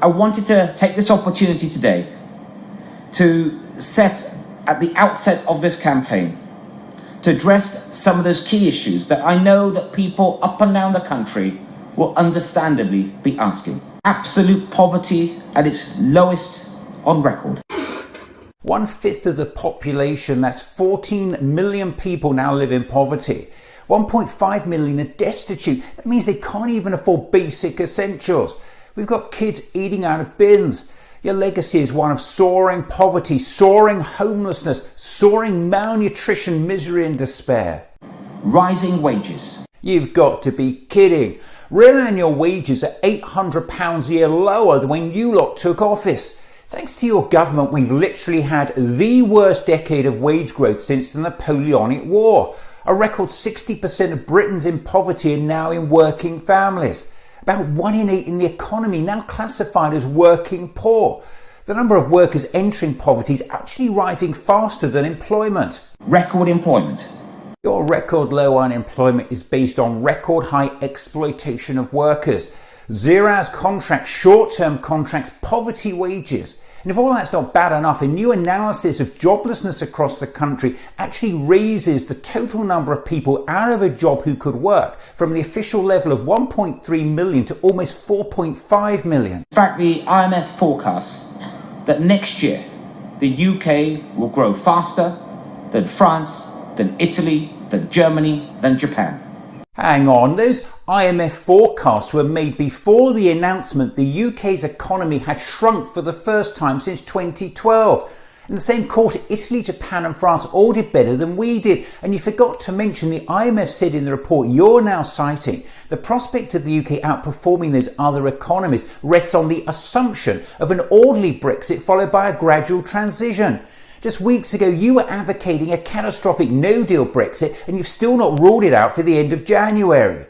I wanted to take this opportunity today to set at the outset of this campaign to address some of those key issues that I know that people up and down the country will understandably be asking. Absolute poverty at its lowest on record. 1/5 of the population, that's 14 million people, now live in poverty. 1.5 million are destitute. That means they can't even afford basic essentials. We've got kids eating out of bins. Your legacy is one of soaring poverty, soaring homelessness, soaring malnutrition, misery and despair. Rising wages. You've got to be kidding. Real annual wages are £800 a year lower than when you lot took office. Thanks to your government, we've literally had the worst decade of wage growth since the Napoleonic War. A record 60% of Britons in poverty are now in working families. About 1 in 8 in the economy now classified as working poor. The number of workers entering poverty is actually rising faster than employment. Record employment. Your record low unemployment is based on record high exploitation of workers. 0 hours contracts, short-term contracts, poverty wages. And if all that's not bad enough, a new analysis of joblessness across the country actually raises the total number of people out of a job who could work from the official level of 1.3 million to almost 4.5 million. In fact, the IMF forecasts that next year the UK will grow faster than France, than Italy, than Germany, than Japan. Hang on, those IMF forecasts were made before the announcement the UK's economy had shrunk for the first time since 2012. In the same quarter, Italy, Japan and France all did better than we did. And you forgot to mention the IMF said in the report you're now citing, the prospect of the UK outperforming those other economies rests on the assumption of an orderly Brexit followed by a gradual transition. Just weeks ago, you were advocating a catastrophic no-deal Brexit and you've still not ruled it out for the end of January.